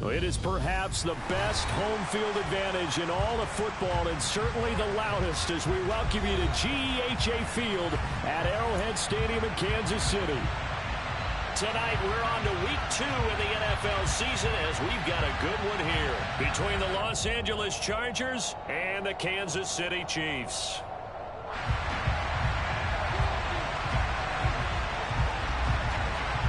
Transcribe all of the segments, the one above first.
Well, it is perhaps the best home field advantage in all of football, and certainly the loudest, as we welcome you to GEHA Field at Arrowhead Stadium in Kansas City. Tonight, we're on to week 2 in the NFL season, as we've got a good one here between the Los Angeles Chargers and the Kansas City Chiefs.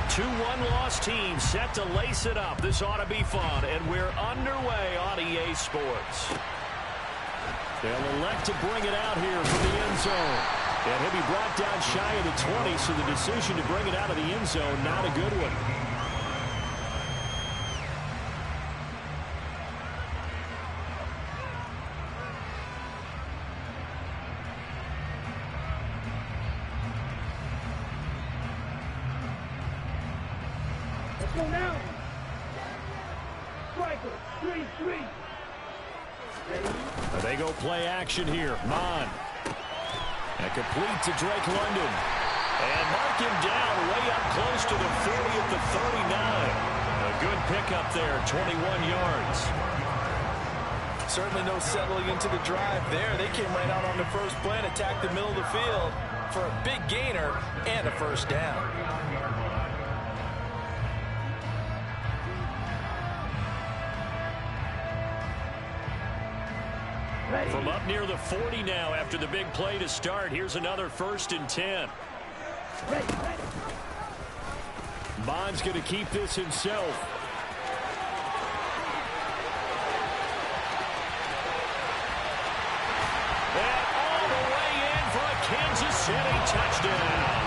Two one-loss teams set to lace it up. This ought to be fun, and we're underway on EA Sports. They'll elect to bring it out here from the end zone. And he'll be brought down shy of the 20, so the decision to bring it out of the end zone, not a good one. Let's go now. Striker, 3-3. They go play action here. Mon. And complete to Drake London. And mark him down way up close to the 40 at the 39. A good pickup there, 21 yards. Certainly no settling into the drive there. They came right out on the first play and attacked the middle of the field for a big gainer and a first down. From up near the 40 now after the big play to start. Here's another 1st and 10. Bond's going to keep this himself. And all the way in for a Kansas City touchdown.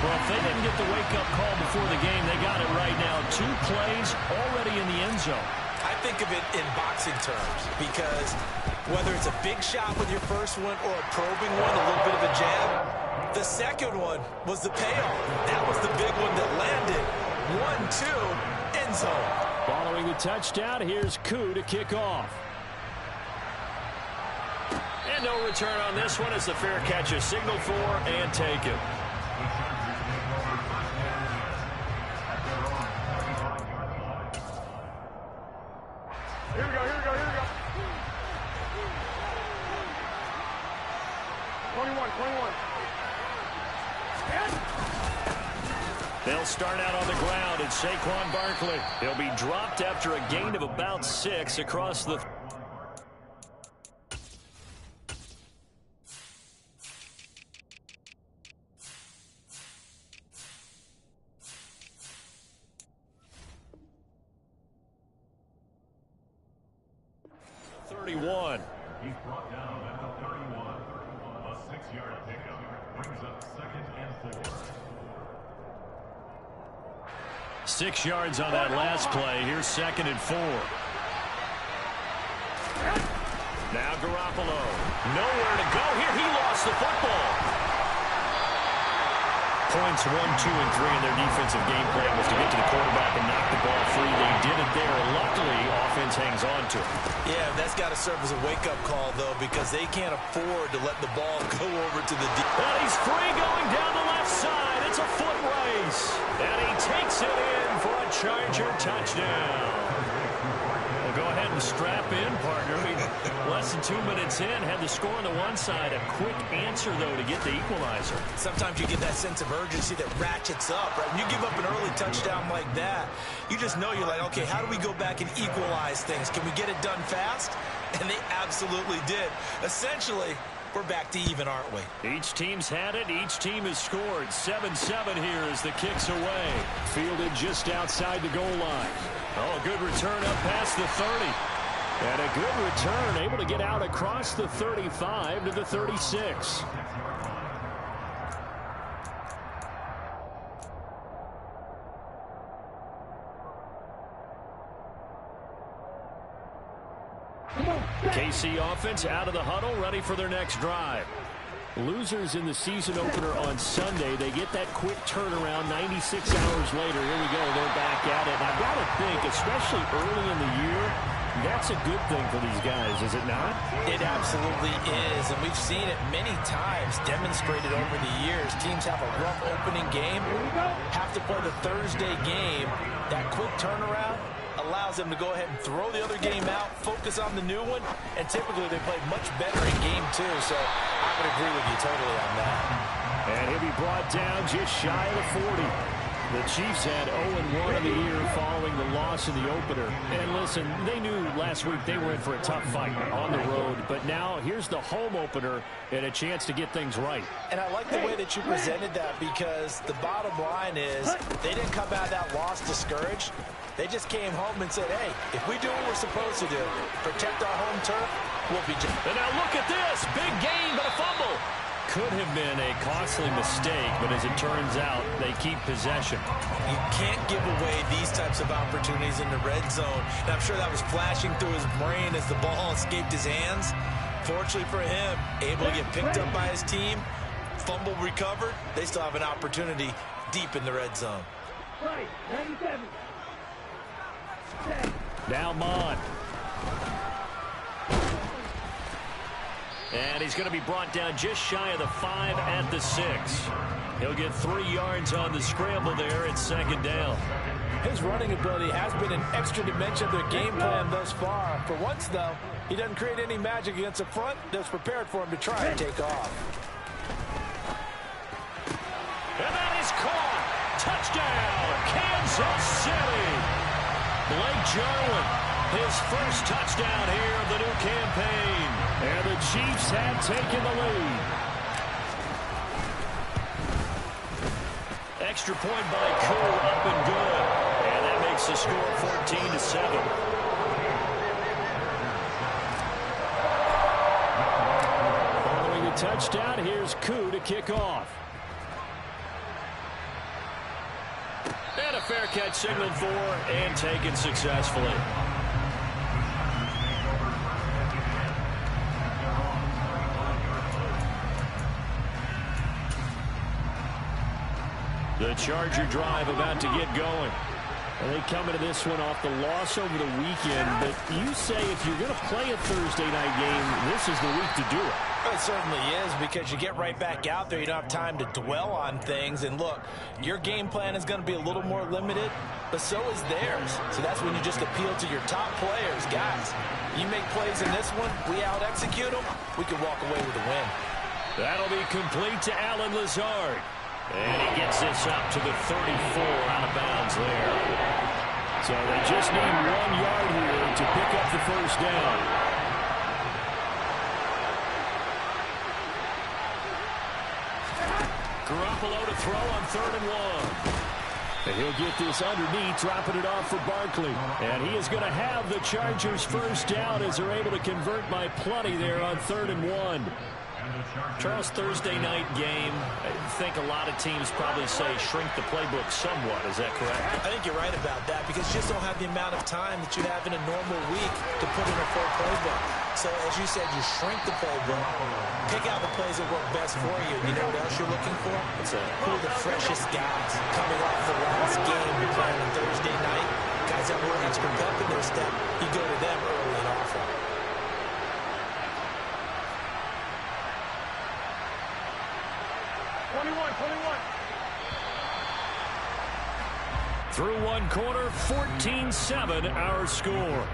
Well, if they didn't get the wake-up call before the game, they got it right now. 2 plays already in the end zone. I think of it in boxing terms, because whether it's a big shot with your first one or a probing one, a little bit of a jab, the second one was the payoff. That was the big one that landed. 1-2, end zone. Following the touchdown, here's Koo to kick off. And no return on this one as the fair catch is signaled for and taken. Here we go. 21. They'll start out on the ground, and Saquon Barkley. He'll be dropped after a gain of about 6 across the... He's brought down at the 31. A 6-yard pickup brings up 2nd and 4. 6 yards on that last play. Here's 2nd and 4. Now Garoppolo. Nowhere to go here. He lost the football. Points 1, 2, and 3 in their defensive game plan was to get to the quarterback and knock the ball free. They did it there. Luckily, offense hangs on to it. Yeah, that's got to serve as a wake-up call, though, because they can't afford to let the ball go over to the deep. And he's free going down the left side. It's a foot race. And he takes it in for a Charger touchdown. Well, go ahead and strap in, partner. Less than 2 minutes in, had the score on the one side. A quick answer, though, to get the equalizer. Sometimes you get that sense of urgency that ratchets up, right? When you give up an early touchdown like that, you just know you're like, okay, how do we go back and equalize things? Can we get it done fast? And they absolutely did. Essentially, we're back to even, aren't we? Each team's had it. Each team has scored. 7-7 here as the kick's away. Fielded just outside the goal line. Oh, a good return up past the 30. And a good return, able to get out across the 35 to the 36. KC offense out of the huddle, ready for their next drive. Losers in the season opener on Sunday. They get that quick turnaround 96 hours later. Here we go. They're back at it. And I've got to think, especially early in the year, That's a good thing for these guys, is it not? It absolutely is, and we've seen it many times demonstrated over the years. Teams have a rough opening game, have to play the Thursday game. That quick turnaround allows them to go ahead and throw the other game out, focus on the new one, and typically they play much better in game 2, so I would agree with you totally on that. And he'll be brought down just shy of the 40. The Chiefs had 0-1 in the year following the loss in the opener. And listen, they knew last week they were in for a tough fight on the road. But now here's the home opener and a chance to get things right. And I like the way that you presented that, because the bottom line is they didn't come out of that loss discouraged. They just came home and said, hey, if we do what we're supposed to do, protect our home turf, we'll be just. And now look at this. Big gain, but a fumble. Could have been a costly mistake, but as it turns out, they keep possession. You can't give away these types of opportunities in the red zone. And I'm sure that was flashing through his brain as the ball escaped his hands. Fortunately for him, able to get picked up by his team, fumble recovered. They still have an opportunity deep in the red zone. 97. Now Mon. And he's going to be brought down just shy of the 5 at the 6. He'll get 3 yards on the scramble there at second down. His running ability has been an extra dimension of their game plan thus far. For once, though, he doesn't create any magic against the front that's prepared for him to try and take off. And that is caught. Touchdown, Kansas City. Blake Jarwin, his first touchdown here of the new campaign. And the Chiefs have taken the lead. Extra point by Koo, up and good. And that makes the score 14-7. Following the touchdown, here's Koo to kick off. And a fair catch signaled for and taken successfully. The Charger drive about to get going. And they come into this one off the loss over the weekend. But you say if you're going to play a Thursday night game, this is the week to do it. It certainly is, because you get right back out there. You don't have time to dwell on things. And look, your game plan is going to be a little more limited, but so is theirs. So that's when you just appeal to your top players. Guys, you make plays in this one, we out-execute them, we can walk away with a win. That'll be complete to Alan Lazard. And he gets this up to the 34, out of bounds there. So they just need 1 yard here to pick up the first down. Garoppolo to throw on 3rd and 1. And he'll get this underneath, dropping it off for Barkley. And he is going to have the Chargers first down as they're able to convert by plenty there on 3rd and 1. Charles, Thursday night game, I think a lot of teams probably say shrink the playbook somewhat. Is that correct? I think you're right about that, because you just don't have the amount of time that you have in a normal week to put in a full playbook. So, as you said, you shrink the playbook, pick out the plays that work best for you. You know what else you're looking for? Who are the freshest guys coming off the last game you're playing on Thursday night? Guys that were extra pep in their step, you go to them early and often. Through one quarter, 14-7 our score.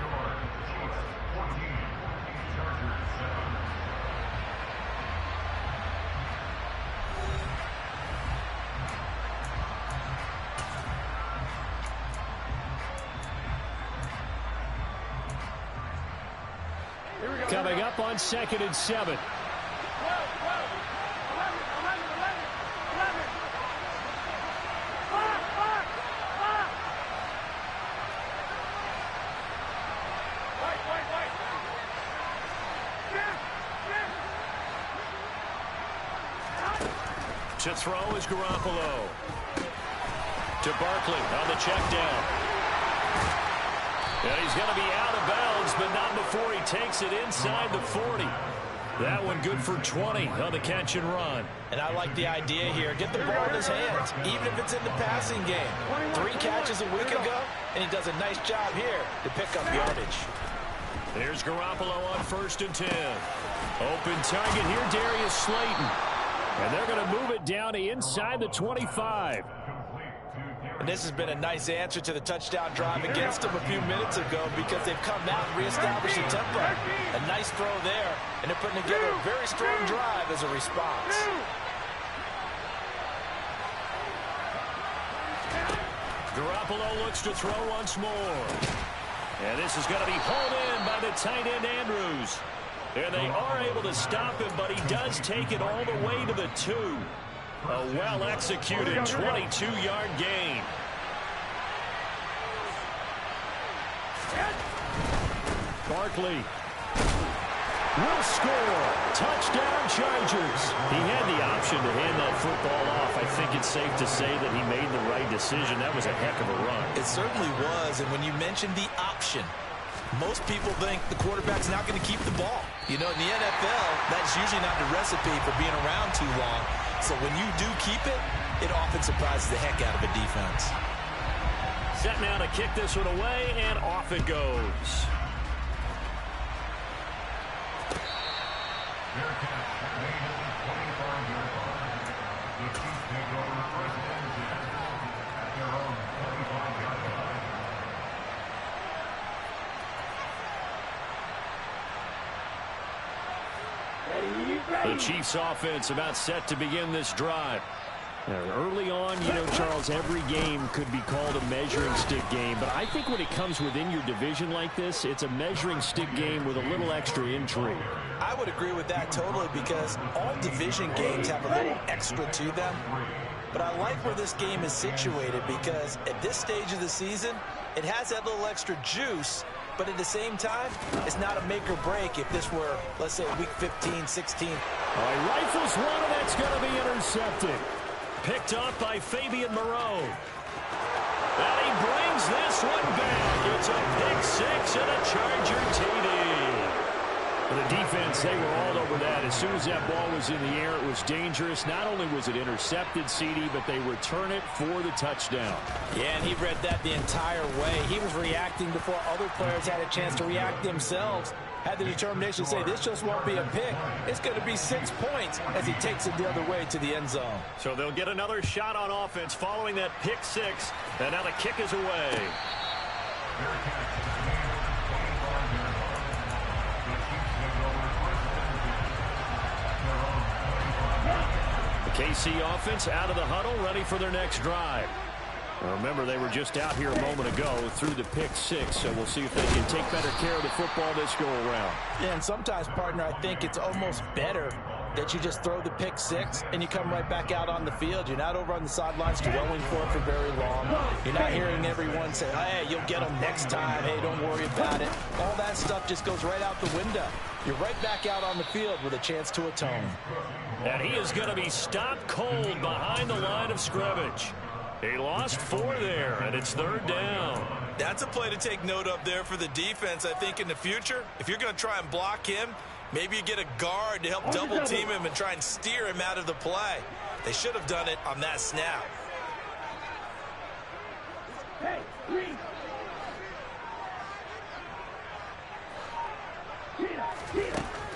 Coming up on 2nd and 7. To throw is Garoppolo. To Barkley on the check down. And he's going to be out of bounds, but not before he takes it inside the 40. That one good for 20 on the catch and run. And I like the idea here. Get the ball in his hands, even if it's in the passing game. 3 catches a week ago, and he does a nice job here to pick up yardage. There's Garoppolo on 1st and 10. Open target here, Darius Slayton. And they're going to move it down to inside the 25. And this has been a nice answer to the touchdown drive against them a few minutes ago because they've come out and reestablished the tempo. A nice throw there, and they're putting together a very strong drive as a response. Garoppolo looks to throw once more. And this is going to be hauled in by the tight end Andrews. And they are able to stop him, but he does take it all the way to the 2. A well-executed 22-yard gain. Barkley will score. Touchdown, Chargers. He had the option to hand that football off. I think it's safe to say that he made the right decision. That was a heck of a run. It certainly was, and when you mentioned the option, most people think the quarterback's not going to keep the ball. You know, in the NFL, that's usually not the recipe for being around too long. So when you do keep it, it often surprises the heck out of a defense. Set now to kick this one away, and off it goes. The Chiefs offense about set to begin this drive. Early on, you know, Charles, every game could be called a measuring stick game. But I think when it comes within your division like this, it's a measuring stick game with a little extra intrigue. I would agree with that totally because all division games have a little extra to them. But I like where this game is situated because at this stage of the season, it has that little extra juice. But at the same time, it's not a make or break if this were, let's say, week 15, 16. All right, rifles one, and that's going to be intercepted. Picked up by Fabian Moreau. And he brings this one back. It's a pick six and a Charger TD. The defense, they were all over that. As soon as that ball was in the air, it was dangerous. Not only was it intercepted, CD, but they return it for the touchdown. Yeah, and he read that the entire way. He was reacting before other players had a chance to react themselves. Had the determination to say, this just won't be a pick. It's going to be 6 points as he takes it the other way to the end zone. So they'll get another shot on offense following that pick six. And now the kick is away. The KC offense out of the huddle, ready for their next drive. Now remember, they were just out here a moment ago through the pick six, so we'll see if they can take better care of the football this go around. Yeah, and sometimes, partner, I think it's almost better that you just throw the pick six and you come right back out on the field. You're not over on the sidelines dwelling for very long. You're not hearing everyone say, hey, you'll get them next time. Hey, don't worry about it. All that stuff just goes right out the window. You're right back out on the field with a chance to atone. And he is going to be stopped cold behind the line of scrimmage. He lost 4 there, and it's 3rd down. That's a play to take note of there for the defense, I think, in the future. If you're going to try and block him, maybe you get a guard to help double-team him and try and steer him out of the play. They should have done it on that snap. Hey, green.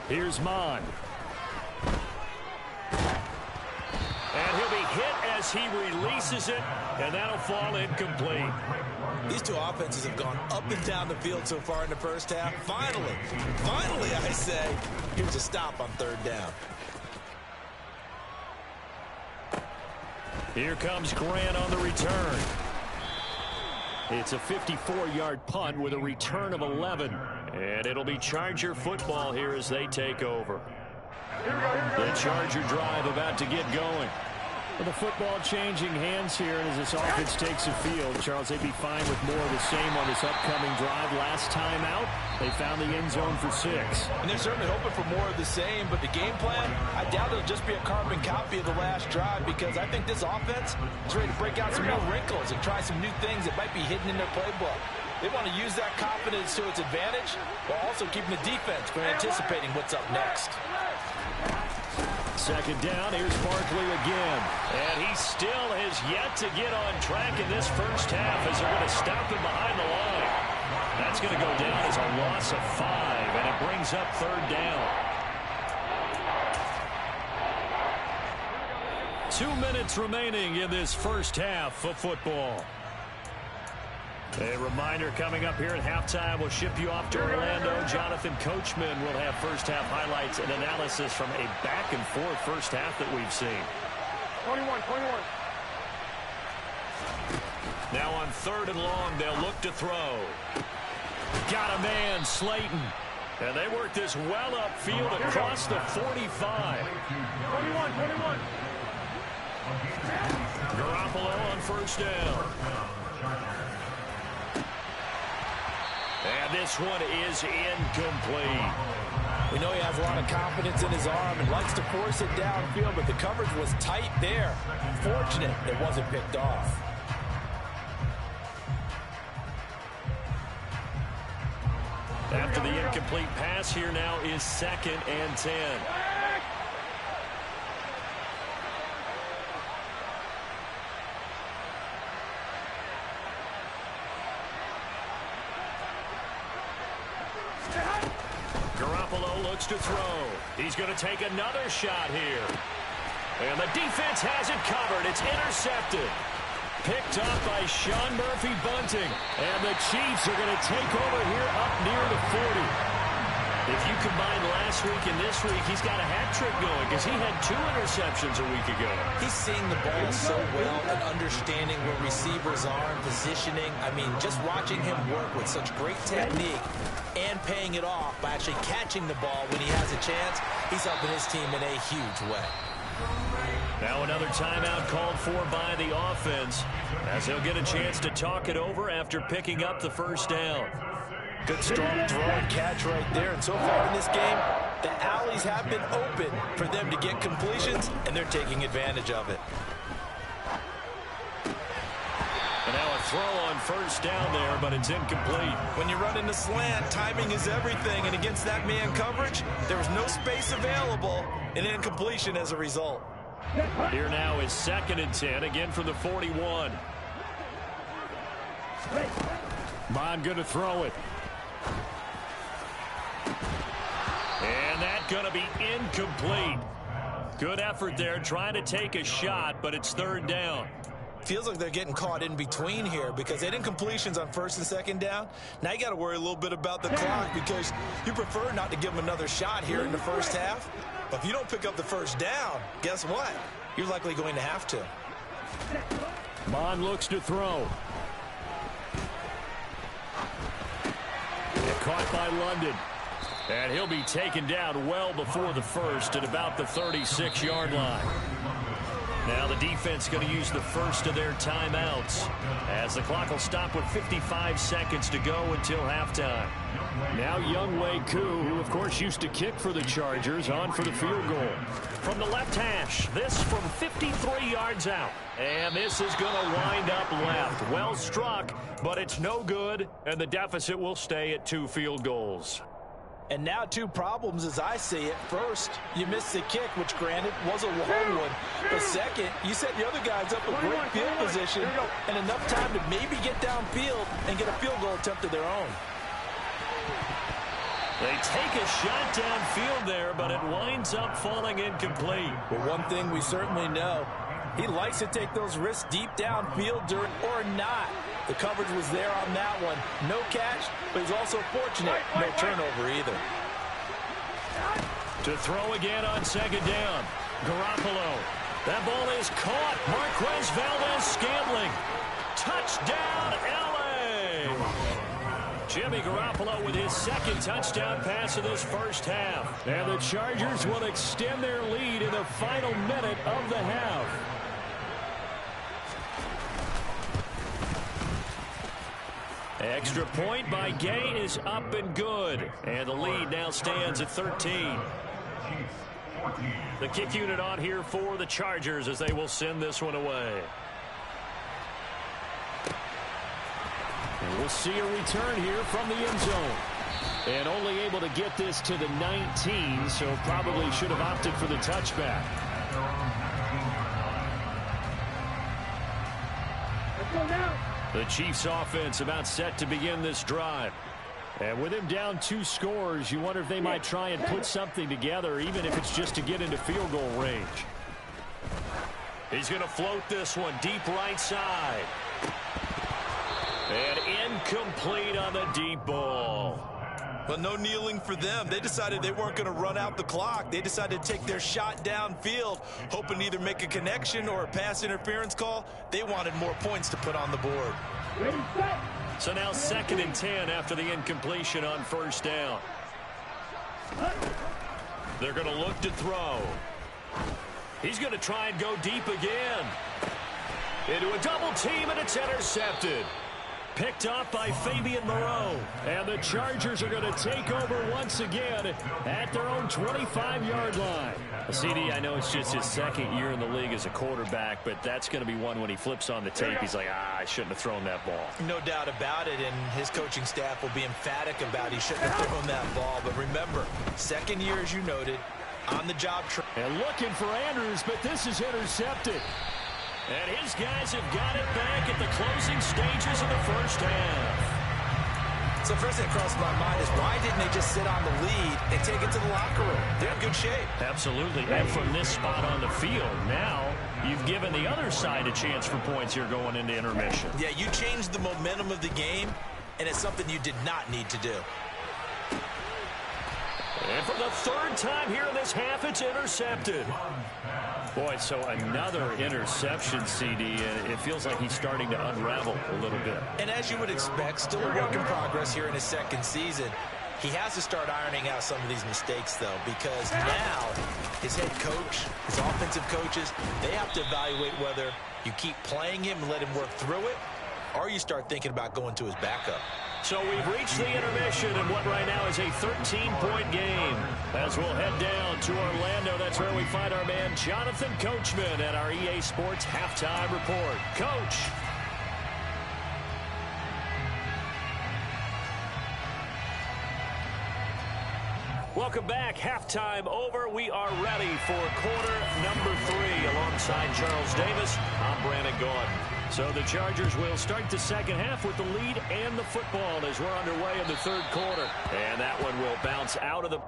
Here's Mon. And he'll be hit as he releases it, and that'll fall incomplete. These two offenses have gone up and down the field so far in the first half. Finally, I say, here's a stop on 3rd down. Here comes Grant on the return. It's a 54-yard punt with a return of 11. And it'll be Charger football here as they take over. The Charger drive about to get going. Well, the football changing hands here, and as this offense takes the field, Charles, they'd be fine with more of the same on this upcoming drive. Last time out, they found the end zone for 6. And they're certainly hoping for more of the same, but the game plan, I doubt it'll just be a carbon copy of the last drive because I think this offense is ready to break out some new wrinkles and try some new things that might be hidden in their playbook. They want to use that confidence to its advantage while also keeping the defense from anticipating what's up next. 2nd down, here's Barkley again. And he still has yet to get on track in this first half as they're going to stop him behind the line. That's going to go down as a loss of 5, and it brings up 3rd down. 2 minutes remaining in this first half of football. A reminder coming up here at halftime. We'll ship you off to Orlando. Jonathan Coachman will have first half highlights and analysis from a back-and-forth first half that we've seen. 21. Now on 3rd and long, they'll look to throw. Got a man, Slayton. And they work this well upfield across the 45. 21. Garoppolo on first down. And this one is incomplete. We know he has a lot of confidence in his arm and likes to force it downfield, but the coverage was tight there. Fortunate it wasn't picked off. After the incomplete pass, here now is 2nd and 10. Garoppolo looks to throw. He's going to take another shot here. And the defense has it covered. It's intercepted. Picked up by Sean Murphy-Bunting. And the Chiefs are going to take over here up near the 40. If you combine last week and this week, he's got a hat trick going because he had 2 interceptions a week ago. He's seeing the ball so well and understanding where receivers are and positioning. I mean, just watching him work with such great technique and paying it off by actually catching the ball when he has a chance, he's helping his team in a huge way. Now another timeout called for by the offense as he'll get a chance to talk it over after picking up the first down. Good strong throw and catch right there. And so far in this game, the alleys have been open for them to get completions, and they're taking advantage of it. And now a throw on first down there, but it's incomplete. When you run in the slant, timing is everything. And against that man coverage, there was no space available, and incompletion as a result. Here now is 2nd and 10, again from the 41. Bond going to throw it. And that's going to be incomplete. Good effort there, trying to take a shot, but it's 3rd down. Feels like they're getting caught in between here because they had incompletions on 1st and 2nd down. Now you got to worry a little bit about the clock because you prefer not to give them another shot here in the first half. But if you don't pick up the first down, guess what? You're likely going to have to. Bond looks to throw. And caught by London. And he'll be taken down well before the first at about the 36-yard line. Now the defense going to use the first of their timeouts as the clock will stop with 55 seconds to go until halftime. Now Younghoe Koo, who of course used to kick for the Chargers, on for the field goal. From the left hash, this from 53 yards out. And this is going to wind up left. Well struck, but it's no good, and the deficit will stay at 2 field goals. And now 2 problems as I see it. First, you missed the kick, which granted was a long one. But second, you set the other guys up in great field position and enough time to maybe get downfield and get a field goal attempt of their own. They take a shot downfield there, but it winds up falling incomplete. But one thing we certainly know, he likes to take those risks deep downfield or not. The coverage was there on that one. No catch, but he's also fortunate. No turnover either. To throw again on 2nd down. Garoppolo. That ball is caught. Marquez Valdes-Scantling. Touchdown, L.A. Jimmy Garoppolo with his 2nd touchdown pass of this first half. And the Chargers will extend their lead in the final minute of the half. Extra point by Gay is up and good. And the lead now stands at 13. The kick unit on here for the Chargers as they will send this one away. And we'll see a return here from the end zone. And only able to get this to the 19, so probably should have opted for the touchback. Let's go now. The Chiefs offense about set to begin this drive. And with him down 2 scores, you wonder if they might try and put something together, even if it's just to get into field goal range. He's going to float this one deep right side. And incomplete on the deep ball. Well, no kneeling for them. They decided they weren't going to run out the clock. They decided to take their shot downfield, hoping to either make a connection or a pass interference call. They wanted more points to put on the board. So now 2nd and 10 after the incompletion on 1st down. They're going to look to throw. He's going to try and go deep again. Into a double team, and it's intercepted. Picked off by Fabian Moreau. And the Chargers are going to take over once again at their own 25-yard line. CD, I know it's just his 2nd year in the league as a quarterback, but that's going to be one when he flips on the tape. He's like, I shouldn't have thrown that ball. No doubt about it, and his coaching staff will be emphatic about he shouldn't have thrown that ball. But remember, 2nd year, as you noted, on the job. And looking for Andrews, but this is intercepted. And his guys have got it back at the closing stages of the 1st half. So first thing that crossed my mind is why didn't they just sit on the lead and take it to the locker room? They're in good shape. Absolutely. And from this spot on the field, now you've given the other side a chance for points here going into intermission. Yeah, you changed the momentum of the game, and it's something you did not need to do. And for the 3rd time here in this half, it's intercepted. Boy, so another interception, CD, and it feels like he's starting to unravel a little bit. And as you would expect, still a work in progress here in his 2nd season. He has to start ironing out some of these mistakes, though, because now his head coach, his offensive coaches, they have to evaluate whether you keep playing him and let him work through it, or you start thinking about going to his backup. So we've reached the intermission in what right now is a 13-point game. As we'll head down to Orlando, that's where we find our man Jonathan Coachman at our EA Sports Halftime Report. Coach. Welcome back. Halftime over. We are ready for quarter number 3. Alongside Charles Davis, I'm Brandon Gordon. So the Chargers will start the 2nd half with the lead and the football as we're underway in the 3rd quarter. And that one will bounce out of the...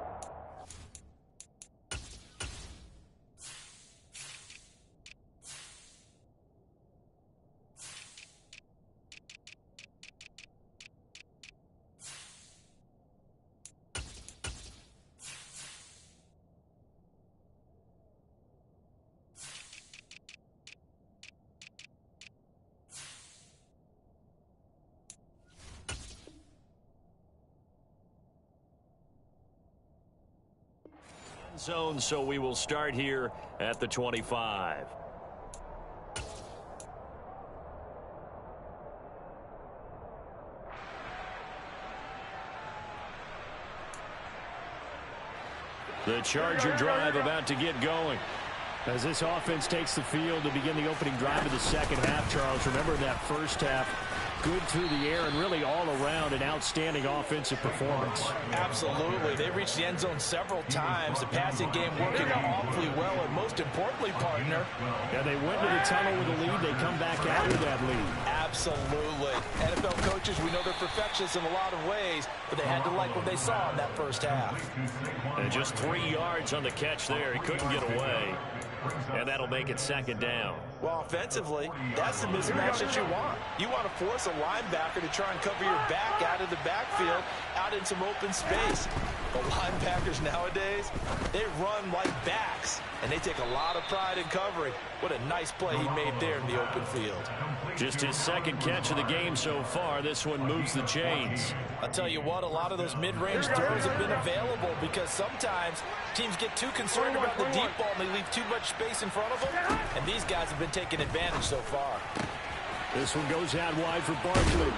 zone, so we will start here at the 25. The Charger drive about to get going. As this offense takes the field to begin the opening drive of the 2nd half, Charles, remember that 1st half, good through the air and really all around an outstanding offensive performance. Absolutely. They reached the end zone several times. The passing game working awfully well, and most importantly, partner. Yeah, they went to the tunnel with a lead. They come back out with that lead. Absolutely. NFL coaches, we know they're perfectionists in a lot of ways, but they had to like what they saw in that 1st half. And just 3 yards on the catch there. He couldn't get away. And that'll make it 2nd down. Well, offensively, that's the mismatch that you want. You want to force a linebacker to try and cover your back out of the backfield, out in some open space. The linebackers nowadays, they run like backs, and they take a lot of pride in covering. What a nice play he made there in the open field. Just his 2nd catch of the game so far. This one moves the chains. I'll tell you what, a lot of those mid-range throws have been available because sometimes teams get too concerned about the deep ball and they leave too much space in front of them, and these guys have been taking advantage so far. This one goes out wide for Barkley,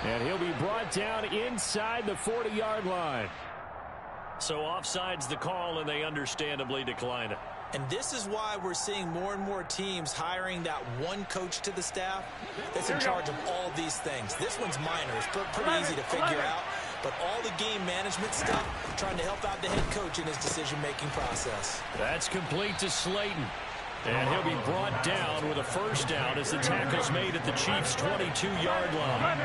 and he'll be brought down inside the 40-yard line. So offside's the call, and they understandably decline it. And this is why we're seeing more and more teams hiring that one coach to the staff that's in charge of all these things. This one's minor. It's pretty easy to figure out. But all the game management stuff, trying to help out the head coach in his decision-making process. That's complete to Slayton. And he'll be brought down with a first down as the tackle's made at the Chiefs' 22-yard line.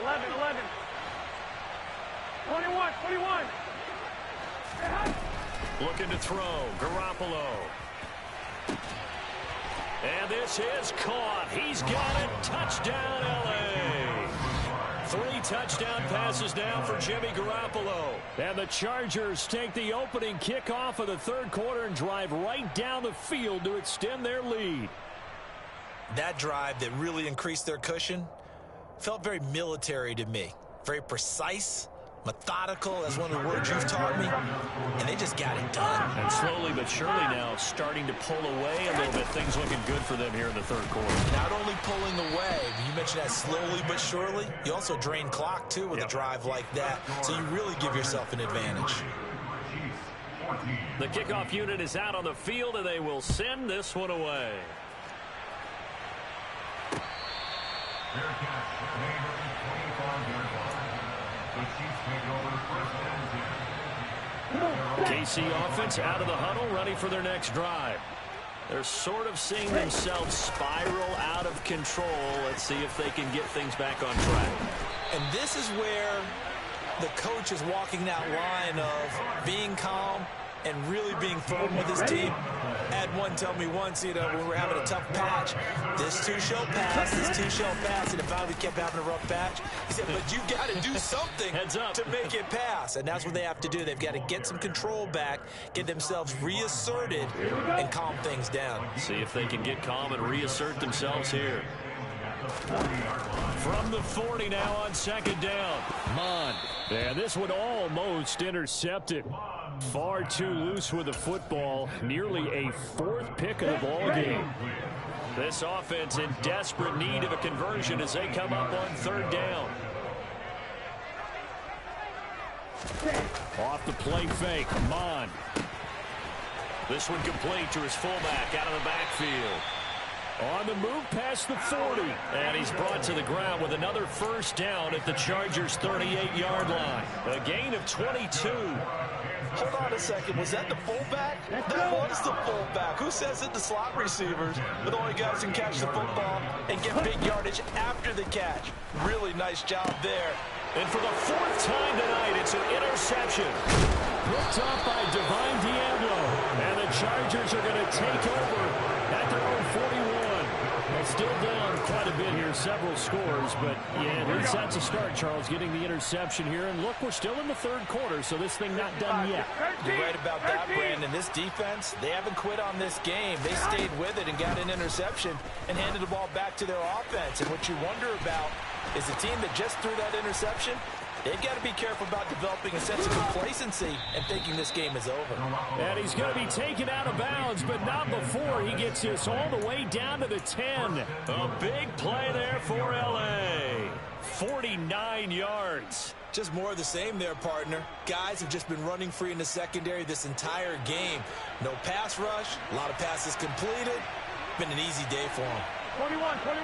11. 21. Looking to throw. Garoppolo. And this is caught. He's got it. Touchdown, L.A. 3 touchdown passes now for Jimmy Garoppolo. And the Chargers take the opening kickoff of the third quarter and drive right down the field to extend their lead. That drive that really increased their cushion felt very military to me. Very precise, methodical. That's one of the words you've taught me. And they just got it done. And slowly but surely now starting to pull away a little bit. Things looking good for them here in the third quarter. Not only pulling away, you mentioned that slowly but surely. You also drain clock, too, with a drive like that. So you really give yourself an advantage. The kickoff unit is out on the field, and they will send this one away. KC offense out of the huddle, ready for their next drive. They're sort of seeing themselves spiral out of control. Let's see if they can get things back on track. And this is where the coach is walking that line of being calm and really being firm with his team. Had one tell me once, when we were having a tough patch, this too shall pass, and it finally kept having a rough patch. He said, but you've got to do something to make it pass, and that's what they have to do. They've got to get some control back, get themselves reasserted, and calm things down. See if they can get calm and reassert themselves here. From the 40 now on second down. Mond. And this one almost intercepted. Far too loose with the football. Nearly a 4th pick of the ball game. This offense in desperate need of a conversion as they come up on third down. Off the play fake. Mond. This one complete to his fullback out of the backfield. On the move past the 40. And he's brought to the ground with another first down at the Chargers' 38-yard line. A gain of 22. Hold on a second. Was that the fullback? That was the fullback. Who says it? The slot receivers. But the only guys who can catch the football and get big yardage after the catch. Really nice job there. And for the 4th time tonight, it's an interception. Picked up by Divine Diablo. And the Chargers are going to take over at their own 41. Well, still down quite a bit here, several scores, but yeah, at least that's a start, Charles, getting the interception here. And look, we're still in the third quarter, so this thing not done yet. You're right about that, Brandon. This defense, they haven't quit on this game. They stayed with it and got an interception and handed the ball back to their offense. And what you wonder about is the team that just threw that interception, they've got to be careful about developing a sense of complacency and thinking this game is over. And he's going to be taken out of bounds, but not before he gets this all the way down to the 10. A big play there for L.A. 49 yards. Just more of the same there, partner. Guys have just been running free in the secondary this entire game. No pass rush, a lot of passes completed. Been an easy day for them. 21. 12.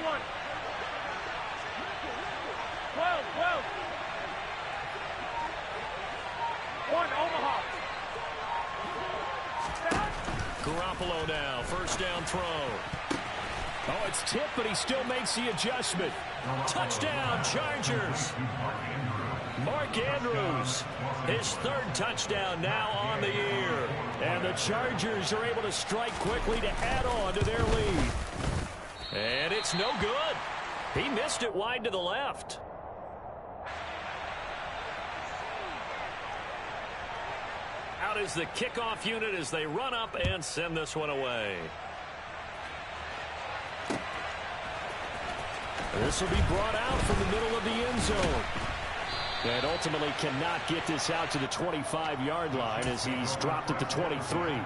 1, Omaha. Garoppolo now, first down throw. Oh, it's tipped, but he still makes the adjustment. Touchdown, Chargers. Mark Andrews, his 3rd touchdown now on the year. And the Chargers are able to strike quickly to add on to their lead. And it's no good. He missed it wide to the left. Out is the kickoff unit as they run up and send this one away. This will be brought out from the middle of the end zone. And ultimately cannot get this out to the 25-yard line as he's dropped at the 23.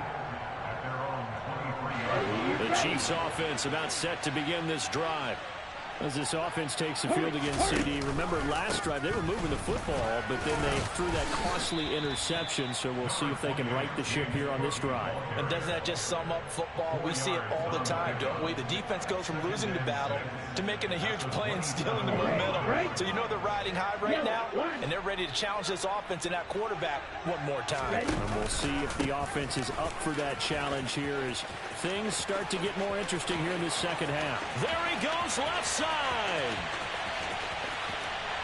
The Chiefs offense about set to begin this drive. As this offense takes the field against CD, remember last drive they were moving the football, but then they threw that costly interception, so we'll see if they can right the ship here on this drive. And doesn't that just sum up football? We see it all the time, don't we? The defense goes from losing the battle to making a huge play and stealing the momentum. So you know they're riding high right now, and they're ready to challenge this offense and that quarterback one more time. And we'll see if the offense is up for that challenge here as things start to get more interesting here in this second half. There he goes, left side.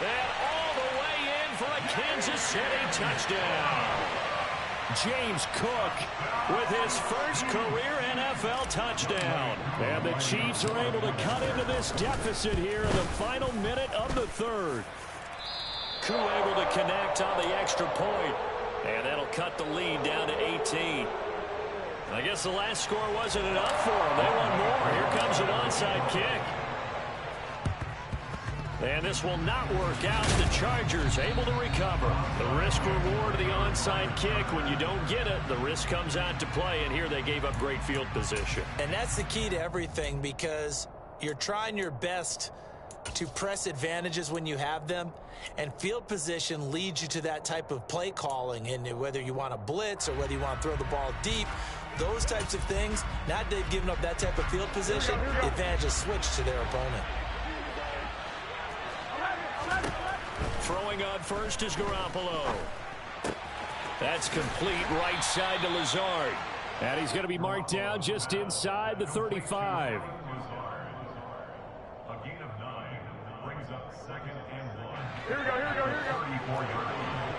And all the way in for a Kansas City touchdown. James Cook with his first career NFL touchdown. And the Chiefs are able to cut into this deficit here in the final minute of the third. Koo able to connect on the extra point. And that'll cut the lead down to 18. I guess the last score wasn't enough for them. They want more. Here comes an onside kick. And this will not work out. The Chargers able to recover. The risk-reward of the onside kick. When you don't get it, the risk comes out to play, and here they gave up great field position. And that's the key to everything, because you're trying your best to press advantages when you have them, and field position leads you to that type of play calling. And whether you want to blitz or whether you want to throw the ball deep, those types of things, now that they've given up that type of field position, the advantage is switched to their opponent. Throwing on first is Garoppolo. That's complete right side to Lazard. And he's going to be marked down just inside the 35. A gain of 9 brings up 2nd and 1. Here we go, here we go, here we go. 34-yard line.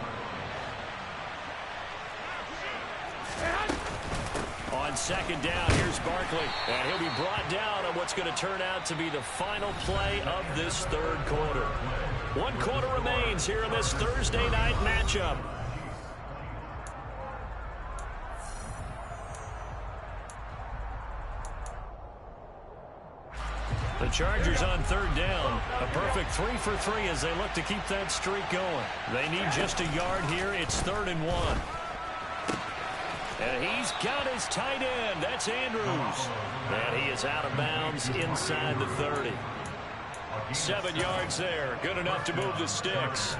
On second down, here's Barkley. And he'll be brought down on what's going to turn out to be the final play of this third quarter. 1 quarter remains here in this Thursday night matchup. The Chargers on third down. A perfect 3 for 3 as they look to keep that streak going. They need just a yard here. It's 3rd and 1. And he's got his tight end. That's Andrews. And he is out of bounds inside the 30. 7 yards there. Good enough to move the sticks.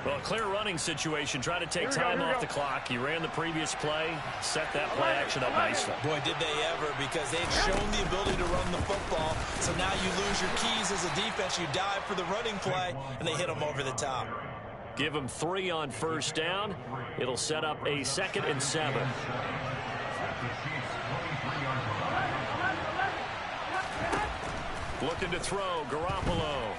Well, clear running situation. Try to take time off the clock. He ran the previous play. Set that play action up nicely. Boy, did they ever, because they've shown the ability to run the football. So now you lose your keys as a defense. You dive for the running play, and they hit them over the top. Give him 3 on first down. It'll set up a 2nd and 7. Looking to throw, Garoppolo.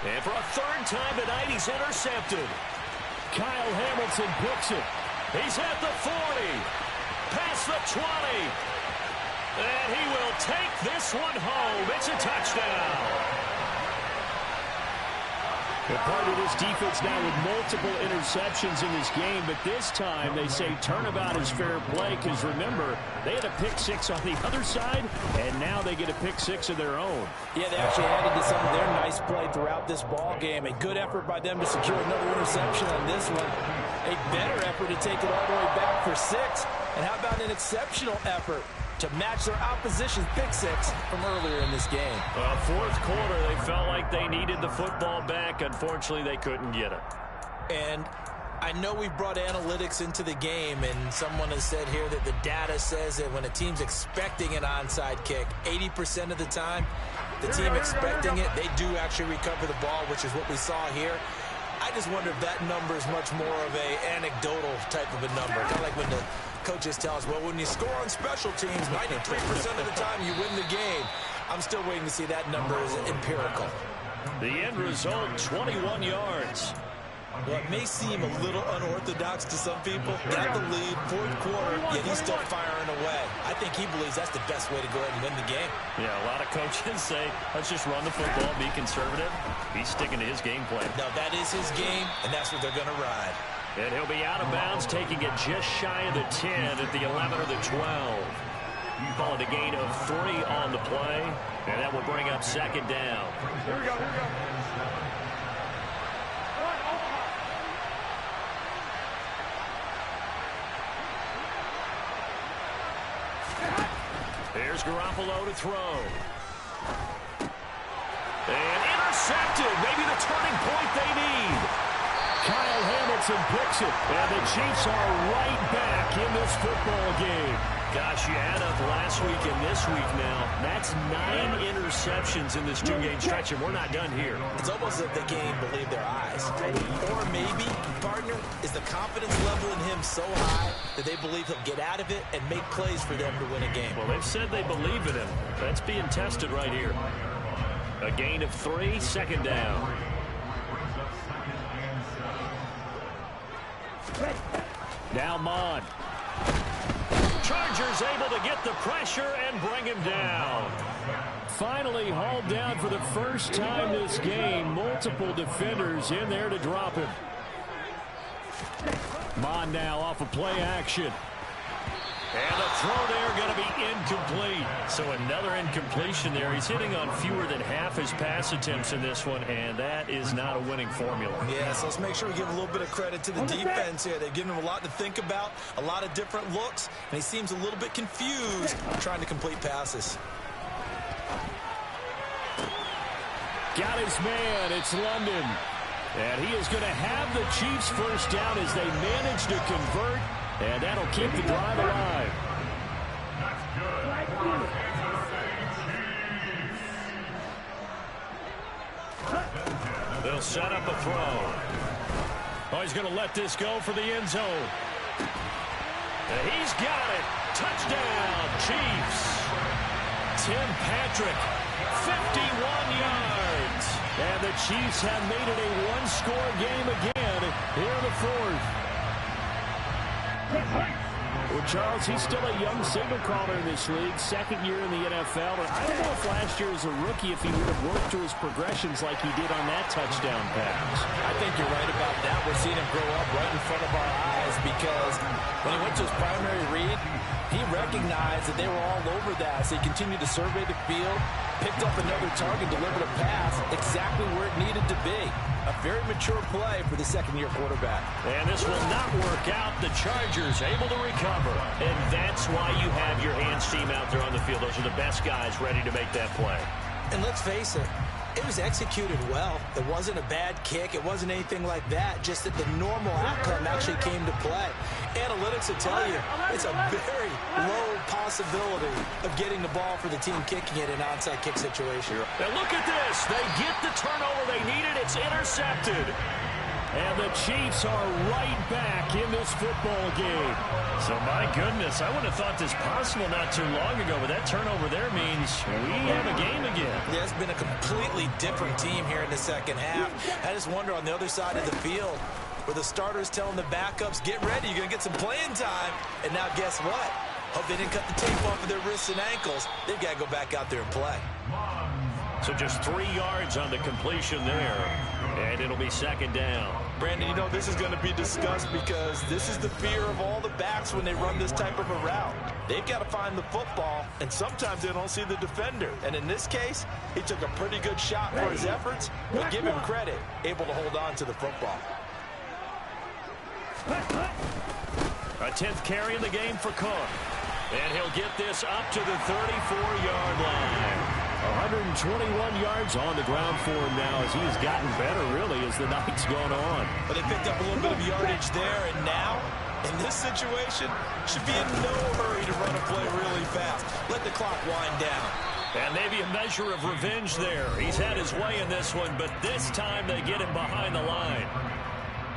And for a 3rd time tonight, he's intercepted. Kyle Hamilton picks it. He's at the 40. Past the 20. And he will take this one home. It's a touchdown. Well, part of this defense now with multiple interceptions in this game, but this time they say turnabout is fair play because, remember, they had a pick 6 on the other side, and now they get a pick 6 of their own. Yeah, they actually added to some of their nice play throughout this ball game. A good effort by them to secure another interception on this one. A better effort to take it all the way back for 6. And how about an exceptional effort to match their opposition's pick 6 from earlier in this game? Fourth quarter, they felt like they needed the football back. Unfortunately, they couldn't get it. And I know we've brought analytics into the game, and someone has said here that the data says that when a team's expecting an onside kick, 80% of the time, the team expecting it, they do actually recover the ball, which is what we saw here. I just wonder if that number is much more of a anecdotal type of a number. Kind of like when the coaches tell us, well, when you score on special teams, 93% of the time you win the game. I'm still waiting to see that number is empirical. The end result, 21 yards. Well, it may seem a little unorthodox to some people. Got the lead, 4th quarter, yet he's still firing away. I think he believes that's the best way to go ahead and win the game. Yeah, a lot of coaches say, let's just run the football, be conservative. He's sticking to his game plan. No, that is his game, and that's what they're going to ride. And he'll be out of bounds, taking it just shy of the 10 at the 11 or the 12. Call it a gain of 3 on the play, and that will bring up 2nd down. Here we go, here we go. Here's Garoppolo to throw. intercepted. Maybe the turning point they need. Kyle Hamilton picks it, and the Chiefs are right back in this football game. Gosh, you add up last week and this week now. That's 9 interceptions in this 2-game stretch, and we're not done here. It's almost as if they can't even believe their eyes. Or maybe, partner, is the confidence level in him so high that they believe he'll get out of it and make plays for them to win a game. Well, they've said they believe in him. That's being tested right here. A gain of 3, second down. Now Mon. Chargers able to get the pressure and bring him down. Finally hauled down for the first time this game. Multiple defenders in there to drop him. Mon now off of play action. And the throw there going to be incomplete. So another incompletion there. He's hitting on fewer than half his pass attempts in this one, and that is not a winning formula. Yeah, so let's make sure we give a little bit of credit to the defense here. They've given him a lot to think about, a lot of different looks, and he seems a little bit confused trying to complete passes. Got his man. It's London. And he is going to have the Chiefs first down as they manage to convert. And that'll keep the drive alive. They'll set up a throw. Oh, he's going to let this go for the end zone. And he's got it. Touchdown, Chiefs. Tim Patrick, 51 yards. And the Chiefs have made it a one-score game again here in the fourth. Well, Charles, he's still a young signal caller in this league, second year in the NFL. And I don't know if last year as a rookie, if he would have worked through his progressions like he did on that touchdown pass. I think you're right about that. We're seeing him grow up right in front of our eyes because when he went to his primary read, he recognized that they were all over that. So he continued to survey the field, picked up another target, delivered a pass exactly where it needed to be. A very mature play for the second-year quarterback. And this will not work out. The Chargers able to recover. And that's why you have your hands team out there on the field. Those are the best guys ready to make that play. And let's face it, it was executed well. It wasn't a bad kick. It wasn't anything like that. Just that the normal outcome actually came to play. Analytics will tell you it's a very low possibility of getting the ball for the team kicking it in an onside kick situation. And look at this. They get the turnover they needed. It's intercepted. And the Chiefs are right back in this football game. So, my goodness, I would have thought this possible not too long ago, but that turnover there means we have a game again. Yeah, it's been a completely different team here in the second half. I just wonder on the other side of the field where the starters telling the backups, get ready, you're going to get some playing time. And now guess what? Hope they didn't cut the tape off of their wrists and ankles. They've got to go back out there and play. So just 3 yards on the completion there, and it'll be second down. Brandon, you know, this is going to be discussed because this is the fear of all the backs when they run this type of a route. They've got to find the football, and sometimes they don't see the defender. And in this case, he took a pretty good shot for his efforts, but give him credit, able to hold on to the football. A 10th carry in the game for Cook. And he'll get this up to the 34-yard line. 121 yards on the ground for him now as he's gotten better, really, as the night's gone on. But they picked up a little bit of yardage there, and now, in this situation, should be in no hurry to run a play really fast. Let the clock wind down. And maybe a measure of revenge there. He's had his way in this one, but this time they get him behind the line.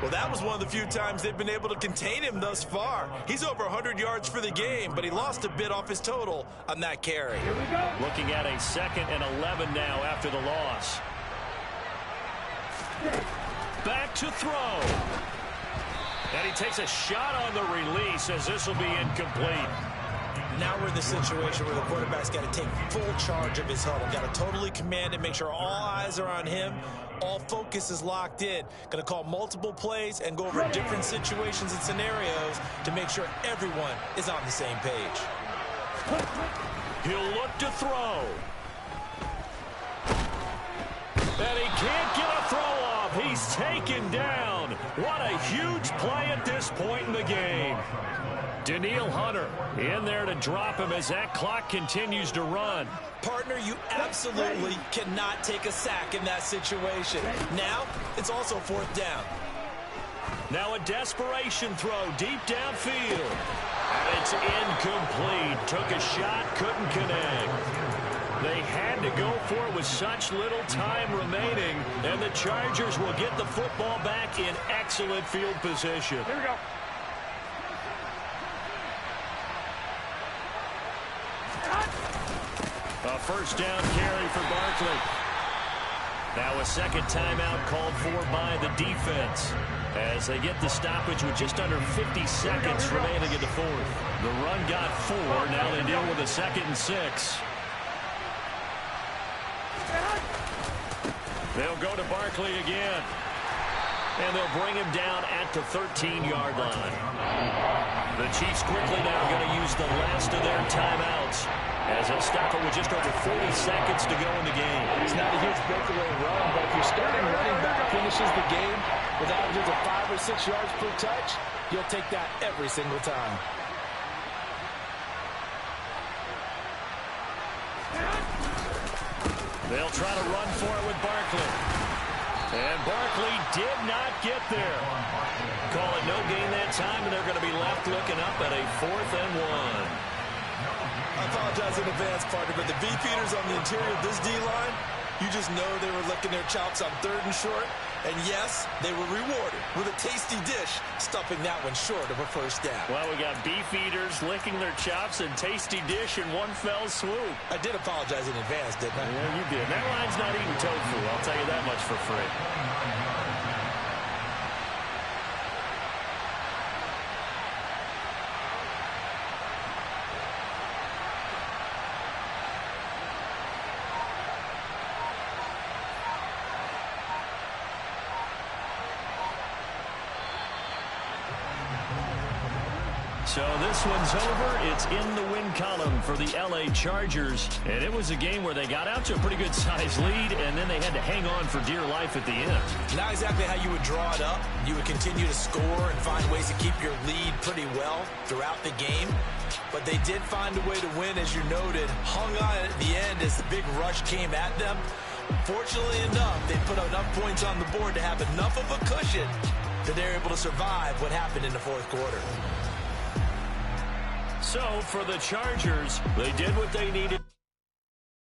Well, that was one of the few times they've been able to contain him thus far. He's over 100 yards for the game, but he lost a bit off his total on that carry. Here we go. Looking at a 2nd and 11 now after the loss. Back to throw. And he takes a shot on the release as this will be incomplete. Now we're in the situation where the quarterback's got to take full charge of his huddle. Got to totally command it, make sure all eyes are on him. All focus is locked in. Going to call multiple plays and go over different situations and scenarios to make sure everyone is on the same page. He'll look to throw. And he can't get a throw off. He's taken down. What a huge play at this point in the game. Danielle Hunter in there to drop him as that clock continues to run. Partner, you absolutely cannot take a sack in that situation. Now, it's also 4th down. Now a desperation throw deep downfield. And it's incomplete. Took a shot, couldn't connect. They had to go for it with such little time remaining, and the Chargers will get the football back in excellent field position. Here we go. A first down carry for Barkley. Now a second timeout called for by the defense as they get the stoppage with just under 50 seconds remaining in the 4th. The run got 4. Now they deal with a 2nd and 6. They'll go to Barkley again. And they'll bring him down at the 13-yard line. The Chiefs quickly now going to use the last of their timeouts as they'll stop it with just over 40 seconds to go in the game. It's not a huge breakaway run, but if your starting running back finishes the game with averages of 5 or 6 yards per touch, you'll take that every single time. They'll try to run for it with Barkley. And Barkley did not get there. Call it no gain that time, and they're going to be left looking up at a 4th and 1. I apologize in advance, partner, but the beefeaters on the interior of this D-line, you just know they were licking their chops on 3rd and short. And yes, they were rewarded with a tasty dish, stuffing that one short of a first down. Well, we got beefeaters licking their chops and tasty dish in one fell swoop. I did apologize in advance, didn't I? Yeah, you did. That line's not eating tofu, I'll tell you that much for free. So this one's over. It's in the win column for the LA Chargers. And it was a game where they got out to a pretty good size lead, and then they had to hang on for dear life at the end. Not exactly how you would draw it up. You would continue to score and find ways to keep your lead pretty well throughout the game. But they did find a way to win, as you noted. Hung on at the end as the big rush came at them. Fortunately enough, they put enough points on the board to have enough of a cushion that they're able to survive what happened in the 4th quarter. So for the Chargers, they did what they needed.